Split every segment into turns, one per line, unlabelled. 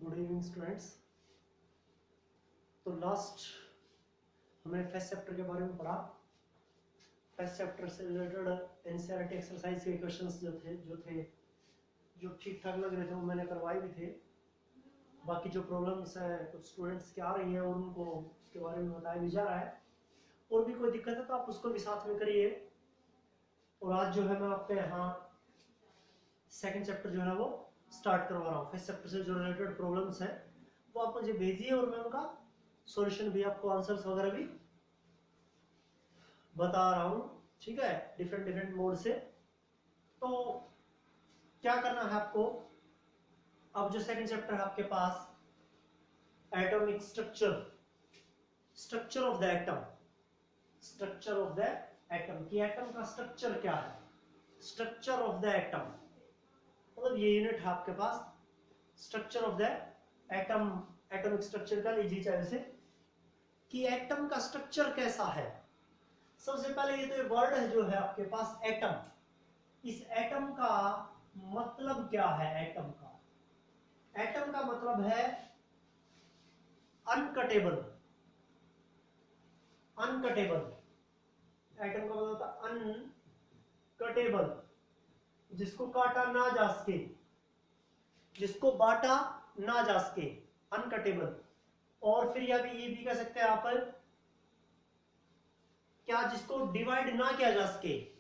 Good evening students. तो last हमने first chapter के बारे में पढ़ा। फर्स्ट चैप्टर से रिलेटेड एनसीईआरटी एक्सरसाइज के क्वेश्चंस जो ठीक ठाक लग रहे थे वो मैंने करवाए भी थे। बाकी जो प्रॉब्लम्स हैं कुछ स्टूडेंट्स की आ रही हैं और उनको उसके बारे में बताया भी जा रहा है। और भी कोई दिक्कत है तो आप उसको भी साथ में करिए। और आज जो है मैं आपके यहाँ सेकंड चैप्टर जो है ना वो स्टार्ट करवा रहा हूँ। फर्स्ट चैप्टर से जो रिलेटेड प्रॉब्लम्स हैं वो आप मुझे भेजिए और मैं उनका सॉल्यूशन भी, आपको आंसर्स वगैरह भी बता रहा हूँ। ठीक है, डिफरेंट मोड से। तो क्या करना है आपको, अब जो सेकंड चैप्टर है आपके पास atomic structure of the atom, structure of the atom की एटम का स्ट्रक्चर क्या है, स्ट्रक्चर ऑफ द एटम मतलब ये यूनिट है आपके पास। Structure of the atom, atomic structure का लीजिए चाहे से कि एटम का स्ट्रक्चर कैसा है। सबसे पहले ये तो वर्ड है जो है आपके पास एटम। इस एटम का मतलब क्या है? एटम का मतलब है अनकटेबल। अनकटेबल एटम का मतलब होता है अनकटेबल, जिसको काटा ना जा सके, जिसको बांटा ना जा सके, अनकटेबल। और फिर ये भी कह सकते हैं आप क्या, जिसको डिवाइड ना किया जा सके,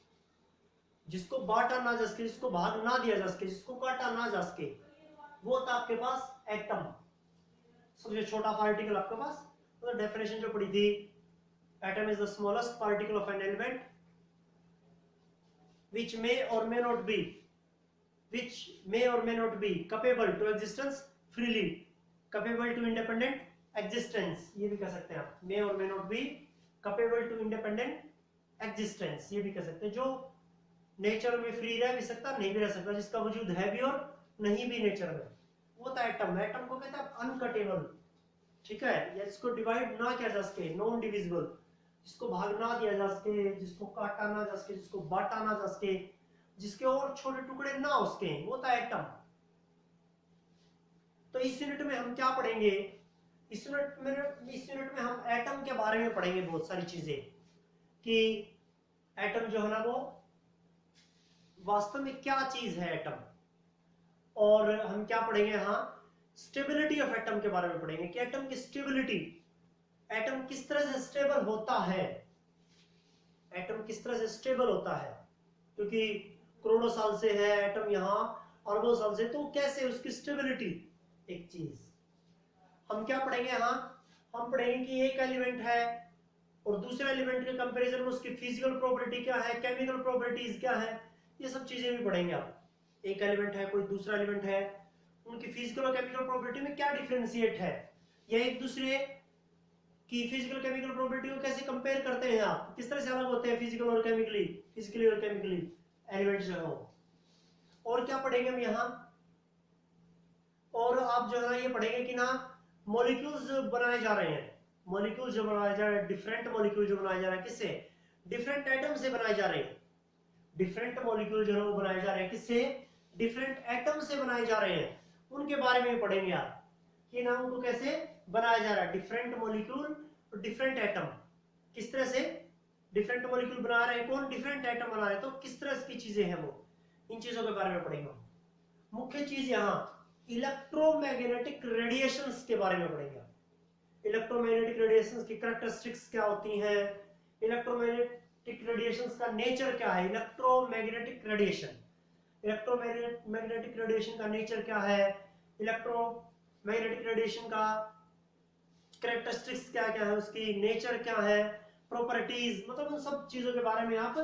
जिसको बांटा ना जा सके, जिसको भाग ना दिया जा सके, जिसको काटा ना जा सके, वो था आपके पास एटम। सबसे छोटा पार्टिकल आपके पास, तो डेफिनेशन जो पड़ी थी, atom is the smallest particle of an element which may or may not be capable to existence freely, capable to independent existence, ये भी कह सकते हैं आप। may or may not be capable to independent existence, ये भी कह सकते हैं। जो नेचर में फ्री रह भी सकता, नहीं भी रह सकता, जिसका वजूद है भी और नहीं भी नेचर में, वो था एटम। एटम को कहते हैं अनकटेबल। ठीक है, या जिसको डिवाइड ना किया जा सके, नॉन डिविजिबल, जिसको भाग ना दिया जा सके, जिसको काटा ना जा सके, जिसको बांटा ना जा सके, जिसके और छोटे टुकड़े ना हो सके, वो था एटम। तो इस यूनिट में हम क्या पढ़ेंगे? इस यूनिट में हम एटम के बारे में पढ़ेंगे बहुत सारी चीजें, कि एटम जो है ना वो वास्तव में क्या चीज है एटम। और हम क्या पढ़ेंगे यहाँ, स्टेबिलिटी ऑफ एटम के बारे में पढ़ेंगे कि एटम की स्टेबिलिटी, एटम किस तरह से स्टेबल होता है, एटम किस तरह से स्टेबल होता है। क्योंकि करोड़ों साल से है एटम यहाँ, अरबों साल से, तो कैसे उसकी स्टेबिलिटी एक चीज। हम क्या पढ़ेंगे यहाँ, हम पढ़ेंगे कि एक एलिमेंट है और दूसरे एलिमेंट के कंपैरिजन में उसकी फिजिकल प्रॉपर्टी क्या है, केमिकल प्रॉपर्टीज क्या है, ये सब चीजें भी पढ़ेंगे आप। एक एलिमेंट है, कोई दूसरा एलिमेंट है, उनकी फिजिकल और केमिकल प्रॉपर्टी में क्या डिफरेंशिएट है, या एक दूसरे की फिजिकल केमिकल प्रॉपर्टी को कैसे कंपेयर करते हैं आप, किस तरह से अलग होते हैं फिजिकली और केमिकली एलिमेंट्स जो है। और क्या पढ़ेंगे हम यहाँ, और आप जो है ना ये पढ़ेंगे कि ना मॉलिक्यूल्स बनाए जा रहे हैं, मॉलिक्यूल्स जो बनाए जा रहे हैं, डिफरेंट मॉलिक्यूल जो बनाए जा रहे हैं, किससे? डिफरेंट एटम से बनाए जा रहे हैं। डिफरेंट मॉलिक्यूल जो है वो बनाए जा रहे हैं, किससे? डिफरेंट एटम से बनाए जा रहे हैं। उनके बारे में पढ़ेंगे आप कि ना उनको कैसे बनाया जा रहा है, डिफरेंट मॉलिक्यूल और डिफरेंट एटम किस तरह से डिफरेंट मॉलिक्यूल बना रहे हैं, कौन डिफरेंट एटम बना रहे हैं, तो किस तरह की चीजें हैं वो, इन चीजों के बारे में पढ़ेंगे। मुख्य चीज यहाँ इलेक्ट्रोमैग्नेटिक रेडिएशंस के बारे में पढ़ेंगे। इलेक्ट्रोमैग्नेटिक रेडिएशंस की कैरेक्टरिस्टिक्स क्या होती हैं, इलेक्ट्रोमैग्नेटिक रेडिएशंस का नेचर क्या है, इलेक्ट्रोमैग्नेटिक रेडिएशन का नेचर क्या है, इलेक्ट्रोमैग्नेटिक रेडिएशन का कैरेक्टरिस्टिक्स क्या क्या है, उसकी नेचर क्या है, प्रॉपर्टीज, मतलब उन सब चीजों के बारे में आप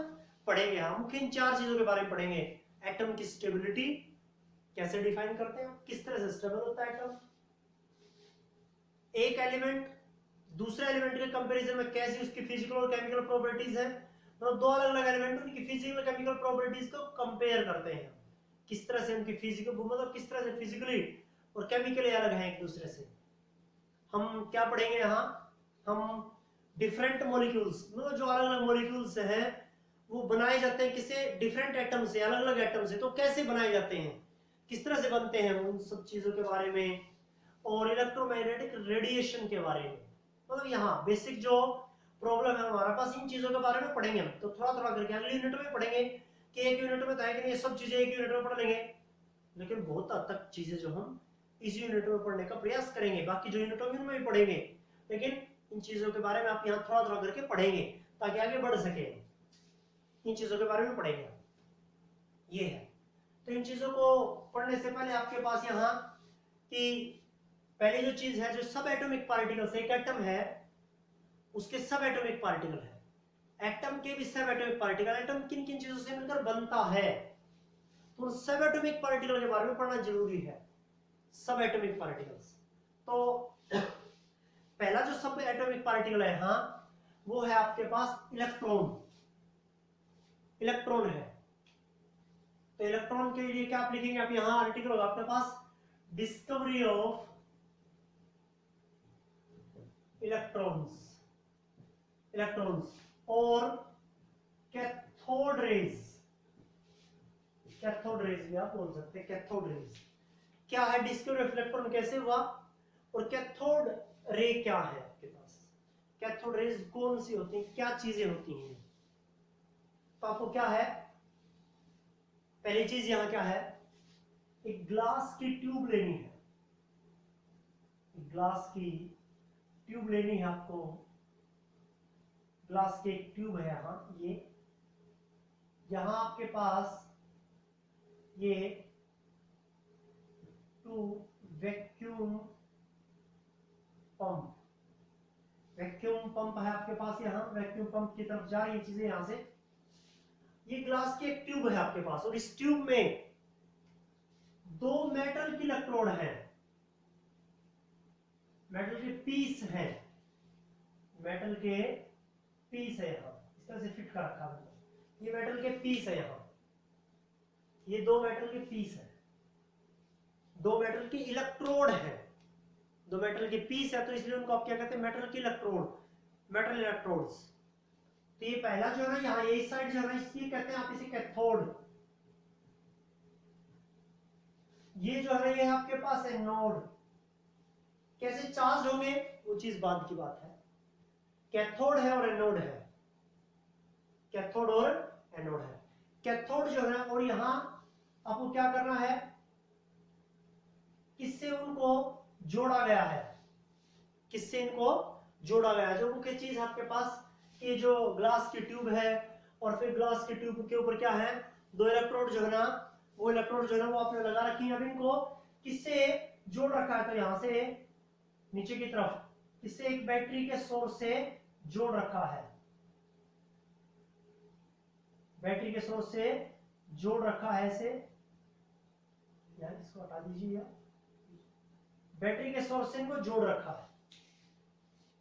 पढ़ेंगे। हम मुख्य इन चार चीजों के बारे में पढ़ेंगे। एटम की स्टेबिलिटी कैसे डिफाइन करते हैं, किस तरह से स्टेबल होता है एटम, एक एलिमेंट दूसरे एलिमेंट के कंपैरिजन में कैसी उसकी फिजिकल और केमिकल प्रॉपर्टीज है, मतलब दो अलग अलग एलिमेंट उनकी फिजिकल और केमिकल प्रॉपर्टीज को कंपेयर करते हैं, किस तरह से उनकी फिजिकल मतलब किस तरह से फिजिकली और केमिकली अलग है एक दूसरे से। हम क्या पढ़ेंगे यहाँ, हम डिफरेंट मॉलिक्यूल्स, मतलब जो अलग अलग मॉलिक्यूल्स हैं वो बनाए जाते हैं किसे, डिफरेंट एटम से, अलग अलग एटम से, तो कैसे बनाए जाते हैं, किस तरह से बनते हैं, उन सब चीजों के बारे में। और इलेक्ट्रोमैग्नेटिक रेडिएशन के बारे में। मतलब यहाँ बेसिक जो प्रॉब्लम है हमारे पास, इन चीजों के बारे में पढ़ेंगे हम। तो थोड़ा थोड़ा करके अगली यूनिट में पढ़ेंगे कि एक यूनिट में तो है कि नहीं, सब चीजें एक यूनिट में पढ़ लेंगे, लेकिन बहुत हद तक चीजें जो हम इस यूनिट में पढ़ने का प्रयास करेंगे, बाकी जो यूनिट होंगे उनमें भी पढ़ेंगे, लेकिन इन चीजों के बारे में आप यहाँ थोड़ा थोड़ा करके पढ़ेंगे ताकि आगे बढ़ सके। इन चीजों के बारे में पढ़ेंगे, ये है। तो इन चीजों को पढ़ने से पहले आपके पास यहाँ कि पहली जो चीज है, जो सब एटॉमिक पार्टिकल्स, एक एटम है उसके सब एटॉमिक पार्टिकल है, एटम के भी सब एटॉमिक पार्टिकल। एटम किन किन चीजों से मिलकर बनता है, तो सब एटॉमिक पार्टिकल के बारे में पढ़ना जरूरी है, सब एटॉमिक पार्टिकल्स। तो पहला जो सब एटॉमिक पार्टिकल है हाँ, वो है आपके पास इलेक्ट्रॉन। इलेक्ट्रॉन है, तो इलेक्ट्रॉन के लिए क्या आप लिखेंगे, आप यहां आर्टिकल होगा आपके पास, डिस्कवरी ऑफ इलेक्ट्रॉन्स, इलेक्ट्रॉन्स और कैथोड रेज, कैथोड रेज भी आप बोल सकते हैं, कैथोड रेज क्या है, डिस्कवरी ऑफ इलेक्ट्रॉन कैसे हुआ, और कैथोड रे क्या है आपके पास, कैथोड रेज कौन सी होती हैं, क्या चीजें होती हैं। तो आपको क्या है, पहली चीज यहां क्या है, एक ग्लास की ट्यूब लेनी है, ग्लास की ट्यूब लेनी है आपको, ग्लास की एक ट्यूब है यहां, ये यहां आपके पास ये two vacuum pump, vacuum pump है आपके पास, यहां वैक्यूम पंप की तरफ जा रही है चीजें यहां से। ये ग्लास की एक ट्यूब है आपके पास, और इस ट्यूब में दो मेटल की इलेक्ट्रोड है, मेटल के पीस है, मेटल के पीस है यहां, इस तरह से फिट कर रखा है, ये मेटल के पीस है यहां, ये दो मेटल के पीस है, दो मेटल की इलेक्ट्रोड है, दो मेटल के पीस है, तो इसलिए उनको आप क्या कहते हैं, मेटल की इलेक्ट्रोड, मेटल इलेक्ट्रोड्स। तो ये पहला जो है ना, यहाँ ये साइड जो है ना, इसलिए कहते हैं आप इसे कैथोड, ये जो है ये आपके पास एनोड। कैसे चार्ज होंगे वो चीज बाद की बात है, कैथोड है और एनोड है, कैथोड और एनोड है। कैथोड जो है, और यहां आपको क्या करना है, किससे उनको जोड़ा गया है, किससे इनको जोड़ा गया है, जो मुख्य चीज आपके पास, ये जो ग्लास की ट्यूब है, और फिर ग्लास की ट्यूब के ऊपर क्या है, दो इलेक्ट्रोड जो है ना, वो इलेक्ट्रोड जो है ना वो आपने लगा रखी है। अब इनको किससे जोड़ रखा है, तो यहां से नीचे की तरफ किससे, एक बैटरी के सोर्स से जोड़ रखा है, बैटरी के सोर्स से जोड़ रखा है इसे, यार इसको हटा दीजिए यार, बैटरी के सोर्स से इनको जोड़ रखा है,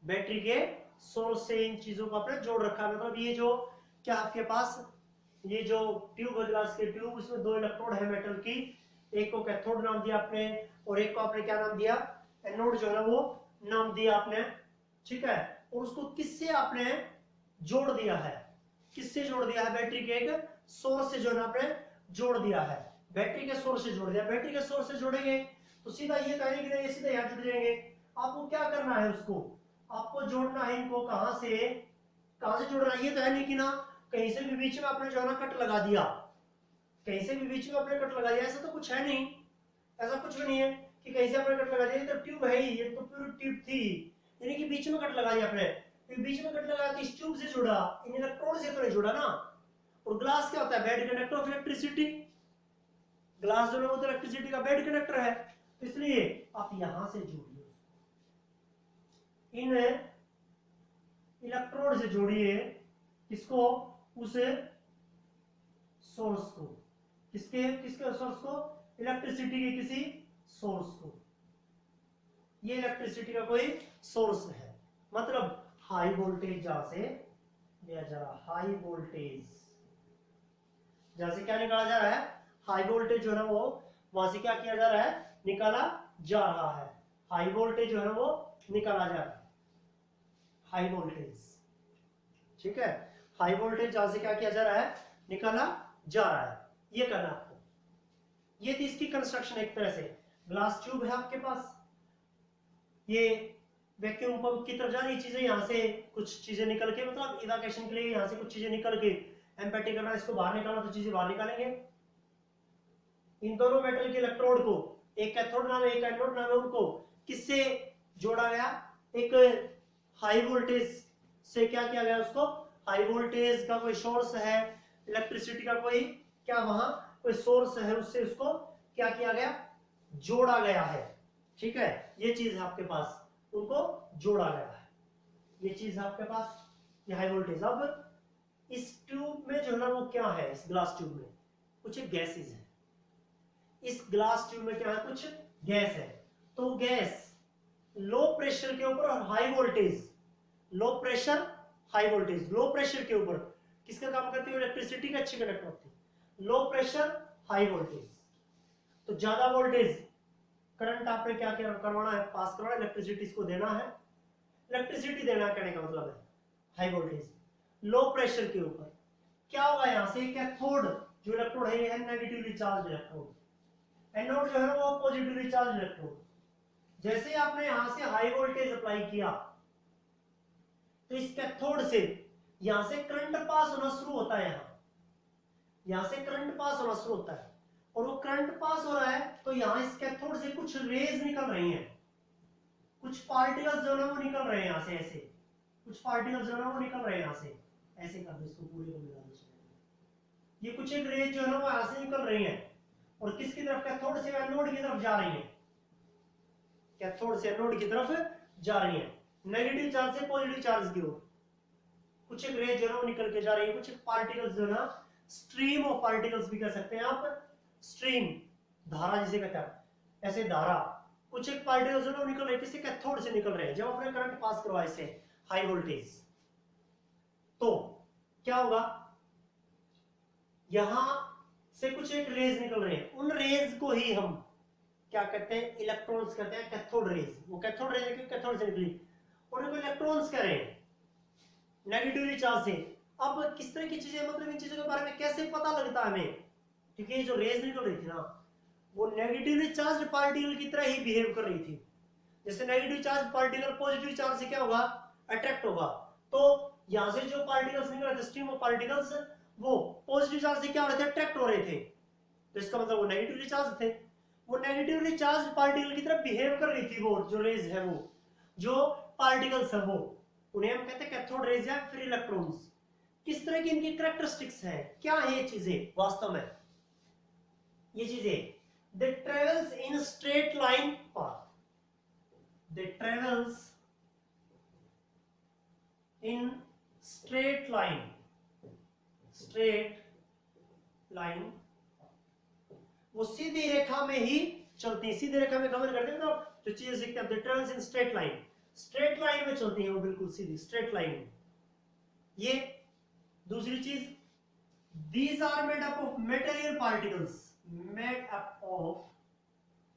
बैटरी के सोर्स से इन चीजों को आपने जोड़ रखा है। मतलब ये जो क्या आपके पास, ये जो ट्यूब है ग्लास की ट्यूब, उसमें दो इलेक्ट्रोड है मेटल की, एक को कैथोड नाम दिया आपने, और एक को आपने क्या नाम दिया, एनोड जो है वो नाम दिया आपने, ठीक है। और उसको किससे आपने जोड़ दिया है, किससे जोड़ दिया है, बैटरी के एक सोर्स से जो है आपने जोड़ दिया है, बैटरी के सोर्स से जोड़ दिया। बैटरी के सोर्स से जोड़ेंगे तो सीधा ये कहेंगे कि नहीं, सीधा यहाँ जुड़ जाएंगे। आपको क्या करना है, उसको आपको जोड़ना है, इनको कहां से जोड़ना है, ये तो है नहीं कि ना कहीं से भी बीच में आपने जो है ना कट लगा दिया, कहीं से भी बीच में आपने कट लगा दिया, ऐसा तो कुछ है नहीं, ऐसा कुछ भी नहीं है कि कहीं से आपने कट लगा दिया। ये तो ट्यूब है ही, ये तो पूरी ट्यूब थी, यानी कि बीच में कट लगा दिया आपने, फिर बीच में कट लगाया तो इस ट्यूब से जुड़ा, इन इलेक्ट्रोड से तो नहीं जुड़ा ना। और ग्लास क्या होता है, bad conductor of electricity, glass जो है वो तो इलेक्ट्रिसिटी का बेड कंडक्टर है, इसलिए आप यहां से जोड़िए, इन इलेक्ट्रोड से जोड़िए, किसको, उस सोर्स को, किसके सोर्स को, इलेक्ट्रिसिटी के किसी सोर्स को, ये इलेक्ट्रिसिटी का कोई सोर्स है, मतलब हाई वोल्टेज जहां से दिया जा रहा, हाई वोल्टेज जहां से क्या निकाला जा रहा है, हाई वोल्टेज जो है ना वो वहां से क्या किया जा रहा है, निकाला जा रहा है, हाई वोल्टेज जो है वो निकाला जा रहा है, हाई वोल्टेज, ठीक है, हाई वोल्टेज जहां से क्या किया जा रहा है, निकाला जा रहा है, ये करना आपको। ये थी इसकी कंस्ट्रक्शन, एक तरह से ग्लास ट्यूब है आपके पास, ये वैक्यूम पंप की तरफ जा रही चीजें, यहाँ से कुछ चीजें निकल के, मतलब इवाकेशन के लिए यहाँ से कुछ चीजें निकल के एम्पैटी करना, इसको बाहर निकालना, तो चीजें बाहर निकालेंगे। इन दोनों मेटल के इलेक्ट्रोड को, एक कैथोड नाम है एक एनोड नाम है, उनको किससे जोड़ा गया? एक हाई वोल्टेज से क्या किया गया? उसको हाई वोल्टेज का कोई सोर्स है, इलेक्ट्रिसिटी का कोई क्या वहां कोई सोर्स है, उससे उसको क्या किया गया? जोड़ा गया है। ठीक है, ये चीज है आपके पास, उनको जोड़ा गया है, ये चीज है आपके पास, ये हाई वोल्टेज। अब इस ट्यूब में जो है ना वो क्या है? इस ग्लास ट्यूब में कुछ गैसेज है, इस ग्लास ट्यूब में क्या है? कुछ गैस है। तो गैस लो प्रेशर के ऊपर और high voltage, low pressure high voltage, low pressure के ऊपर किसका काम करती है? इलेक्ट्रिसिटी का अच्छी कंडक्टर होती है। लो प्रेशर हाई वोल्टेज, तो ज्यादा वोल्टेज करंट आपने क्या करवाना है? पास करवाना है, इलेक्ट्रिसिटी इसको देना है, इलेक्ट्रिसिटी देना कहने का मतलब है हाई वोल्टेज। लो प्रेशर के ऊपर क्या होगा? यहां से कैथोड जो इलेक्ट्रोड है ये है नेगेटिवली चार्ज इलेक्ट्रोड, एनोड जो है वो पॉजिटिवली चार्ज इलेक्ट्रोड। जैसे आपने यहां से हाई वोल्टेज अप्लाई किया तो इस कैथोड से यहां से करंट पास होना शुरू होता है, यहां से करंट पास होना शुरू होता है, और वो करंट पास हो रहा है तो यहां इस कैथोड से कुछ रेज निकल रही हैं, कुछ पार्टिकल्स जो है वो निकल रहे हैं यहां से, ऐसे कुछ पार्टिकल्स जो है वो निकल रहे हैं यहां से, ऐसे कर दो इसको पूरे को मिला दो। ये कुछ एक रेज जो है ना वो यहां से निकल रही है, और किसकी तरफ? कैथोड से एनोड की तरफ जा रही है, कैथोड से एनोड की तरफ जा रही है, नेगेटिव चार्ज से पॉजिटिव चार्ज की ओर कुछ एक रेज जो है वो निकल के जा रही है, कुछ एक पार्टिकल्स जो है ना, स्ट्रीम ऑफ पार्टिकल्स भी कह सकते हैं आप, स्ट्रीम धारा जिसे कहते हैं, ऐसे धारा, कुछ एक पार्टिकल्स जो है वो निकल रहे हैं, किसी कैथोड से निकल रहे हैं। जब अपने करंट पास करवाए से हाई वोल्टेज, तो क्या होगा? यहां से कुछ एक रेज निकल रहे हैं, उन रेज को ही हम क्या कहते हैं? इलेक्ट्रॉन्स कहते हैं, कैथोड रेज। वो कैथोड रेज है, कैथोड से निकली, और उनको इलेक्ट्रॉन्स कह रहे हैं नेगेटिवली चार्ज से। अब किस तरह की चीजें, मतलब इन चीजों के बारे में कैसे पता लगता है हमें? क्योंकि ये जो रेज निकल रही थी ना वो नेगेटिवली चार्ज पार्टिकल की तरह ही बिहेव कर रही थी। जैसे negative charge particle positive charge से क्या होगा? अट्रैक्ट होगा। तो यहां से जो पार्टिकल्स निकल रहे थे, स्ट्रीम ऑफ पार्टिकल्स, वो पॉजिटिव चार्ज से क्या हो रहे थे? अट्रैक्ट हो रहे थे। तो इसका मतलब वो नेगेटिवली चार्ज थे, वो नेगेटिवली चार्ज पार्टिकल की तरह बिहेव कर रही थी। वो जो रेज है, वो जो पार्टिकल्स है, वो उन्हें हम कहते हैं कैथोड रेज या फिर इलेक्ट्रॉन्स। किस तरह की इनकी कैरेक्टरिस्टिक्स है, क्या है ये चीजें वास्तव में? ये चीजें they travels in straight line path, they travels in straight line, straight line, वो सीधी रेखा में ही चलती है, सीधी रेखा में गमन करते हैं। तो जो चीजें सीखते हैं, they travels in straight line, straight line में चलती है वो, बिल्कुल सीधी स्ट्रेट लाइन में। ये दूसरी चीज, these are made up of material particles, made up of,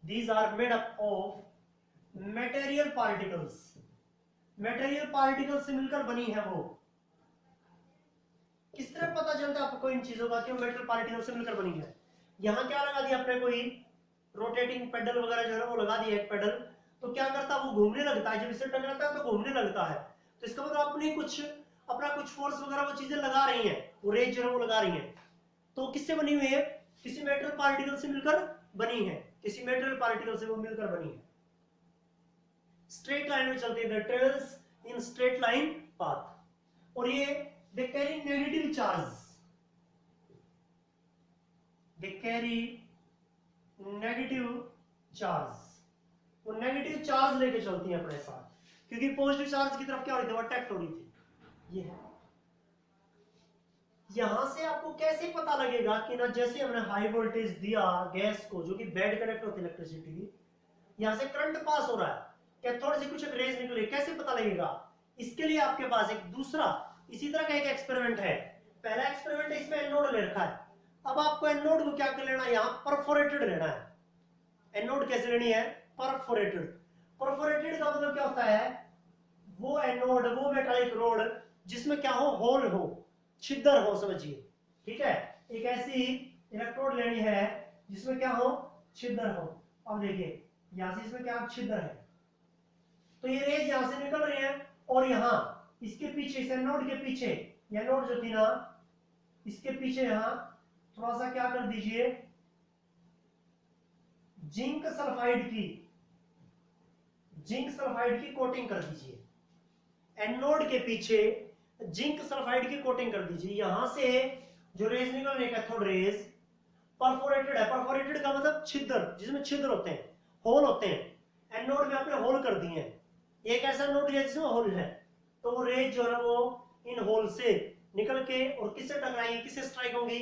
these are made up of material particles, material particles से मिलकर बनी है वो। किस तरह पता चलता है आपको इन चीजों का कि वो मेटल पार्टिकल से मिलकर बनी है? यहां क्या लगा दिया आपने? कोई रोटेटिंग पेडल वगैरह जो है वो लगा दिया, एक पेडल, तो क्या करता है? वो घूमने लगता है, जब इसे टकराता है तो घूमने लगता है। तो इसका मतलब अपना कुछ फोर्स वगैरह वो चीजें लगा रही हैं, वो रेज जो है वो लगा रही हैं। तो किससे बनी हुई है? किसी मेटल पार्टिकल से मिलकर बनी है, किसी मेटल पार्टिकल से वो मिलकर बनी है। स्ट्रेट लाइन में चलती है, travels in straight line path. और ये they carry negative charge, they carry negative charge, वो नेगेटिव चार्ज लेके चलती है अपने साथ, क्योंकि पॉजिटिव चार्ज की तरफ क्या हो रही थी? वो अट्रैक्ट हो रही थी। ये है। यहां से आपको कैसे पता लगेगा कि ना, जैसे हमने हाई वोल्टेज दिया गैस को, जो कि बैड कनेक्ट होती है इलेक्ट्रिसिटी की, यहां से करंट पास हो रहा है, कैथोड से कुछ रेज निकले, कैसे पता लगेगा? इसके लिए आपके पास एक दूसरा इसी तरह का एक एक्सपेरिमेंट है। पहला एक्सपेरिमेंट है, इसमें एनोड ले रखा है। अब आपको एनोड को क्या कर लेना है? यहाँ परफोरेटेड लेना है। एनोड कैसे लेनी है? परफोरेटेड। परफोरेटेड का मतलब क्या होता है? वो एनोड, वो मेटालिक रोड जिसमें क्या हो? होल हो, छिद्र हो, समझिए। ठीक है, एक ऐसी इलेक्ट्रोड लेनी है जिसमें क्या हो? छिद्र हो। अब देखिए यहां से इसमें क्या छिद्र है, तो ये रेज यहां से निकल रही है और यहां इसके पीछे, इस एनोड के पीछे, ये एनोड जो थी ना, इसके पीछे यहां थोड़ा सा क्या कर दीजिए, जिंक सल्फाइड की कोटिंग कर दीजिए। एनोड के पीछे जिंक सल्फाइड की कोटिंग कर दीजिए। यहां से जो रेज निकल रही है, कैथोड रेज परफोरेटेड है। परफोरेटेड का मतलब छिद्र, जिसमें छिद्र होते हैं, होल होते हैं। एनोड में आपने होल कर दिए हैं, एक ऐसा नोड है जिसमें होल है, तो वो रेज जो है वो इन होल से निकल के और किससे टकराएंगी, किससे स्ट्राइक होंगी,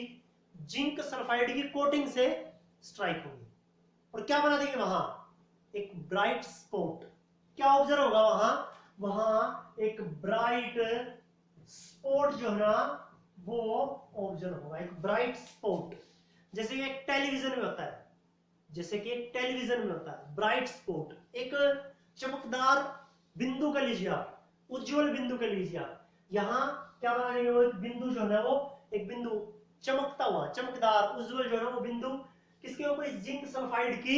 जिंक सल्फाइड की कोटिंग से स्ट्राइक होंगी और क्या बना देंगे वहां, एक ब्राइट स्पॉट। क्या ऑब्जर्व होगा वहां, वहां एक ब्राइट स्पॉट जो है ना वो ऑब्जर्व होगा, एक ब्राइट स्पॉट। जैसे कि एक टेलीविजन में होता है, जैसे कि एक टेलीविजन में होता है ब्राइट स्पॉट, एक चमकदार बिंदु का लीजिए आप, उज्जवल बिंदु का लीजिए आप। यहां क्या बना देंगे, वो एक बिंदु जो है ना वो एक बिंदु चमकता हुआ, चमकदार, उज्जवल जो है ना वो बिंदु किसके ऊपर, इस जिंक सल्फाइड की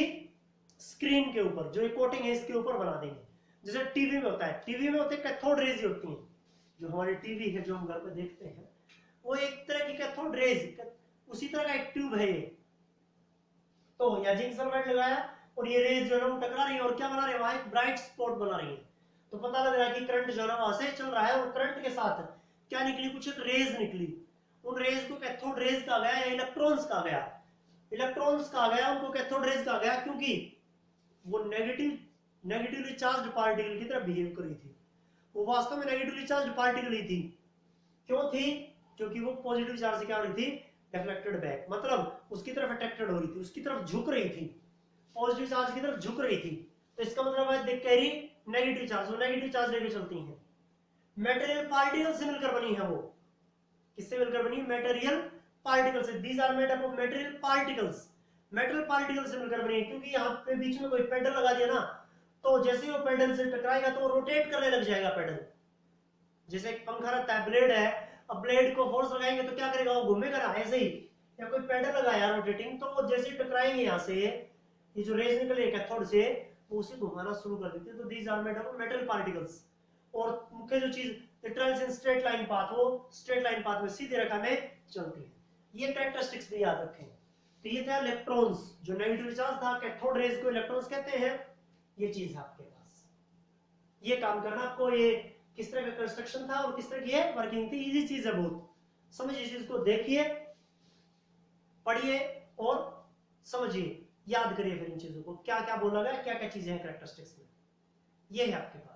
स्क्रीन के ऊपर, जो एक कोटिंग है इसके ऊपर बना देंगे। जैसे टीवी में होता है, टीवी में होते हैं कैथोड रेज होती हैं, जो हमारी टीवी है जो हम घर पे देखते हैं, वो एक तरह की कैथोड रेज, उसी तरह का एक ट्यूब है ये। तो या जिंक सल्फाइड लगाया और ये रेज जो है वो टकरा रही है और क्या बना रही है, वहां एक ब्राइट स्पॉट बना रही है। तो पता लग रहा है कि करंट जो है वहां से चल रहा है और करंट के साथ क्या निकली, कुछ एक रेज निकली। उन रेज को कैथोड रेज कहा गया या इलेक्ट्रॉन्स कहा गया। इलेक्ट्रॉन्स कहा गया उनको, कैथोड रेज कहा गया, क्योंकि वो नेगेटिवली चार्ज्ड पार्टिकल की तरह बिहेव कर रही थी। वो वास्तव में नेगेटिवली चार्ज्ड पार्टिकल ही थी। क्यों थी, क्योंकि वो पॉजिटिव चार्ज से क्या हो रही थी, डिफ्लेक्टेड बैक, मतलब उसकी तरफ अट्रैक्टेड हो रही थी, उसकी तरफ झुक रही थी, पॉजिटिव चार्ज की तरफ झुक रही थी। तो इसका मतलब है देख कैरी नेगेटिव चार्ज, वो नेगेटिव चार्ज लेके चलती हैं। मेटेरियल पार्टिकल से मिलकर बनी है वो, किससे मिलकर बनी, मेटेरियल पार्टिकल से। These are made up of material particles, metal particle से मिलकर बनी है। क्योंकि यहाँ पे बीच में कोई पेडल लगा दिया ना, तो जैसे ही वो पेडल से टकराएगा तो वो रोटेट करने लग जाएगा पेडल। जैसे एक पंखा रहता है, ब्लेड है, अब ब्लेड को फोर्स लगाएंगे तो क्या करेगा, वो घूमेगा ना, ऐसे ही। या कोई पेडल लगाया रोटेटिंग, तो वो जैसे ही टकराएंगे यहाँ से, ये जो रेज निकले कैथोड से, वो उसे घुमाना शुरू कर देते हैं। तो these are made up of metal particles. और मुख्य जो चीज, it travels in straight line path, वो स्ट्रेट लाइन पाथ में सीधी रेखा में चलती है। ये कैरेक्टरिस्टिक्स भी याद रखें। तो ये था इलेक्ट्रॉन्स, जो नेगेटिव चार्ज था, कैथोड रेज को इलेक्ट्रॉन्स कहते हैं। ये चीज है आपके पास, ये काम करना आपको, ये किस तरह का कंस्ट्रक्शन था और किस तरह की वर्किंग थी। इजी चीज है बहुत, समझिए इस चीज को, देखिए, पढ़िए और समझिए, याद करिए फिर इन चीजों को, क्या क्या बोला गया, क्या क्या चीजें हैं कैरेक्टरिस्टिक्स में। ये है आपके पास।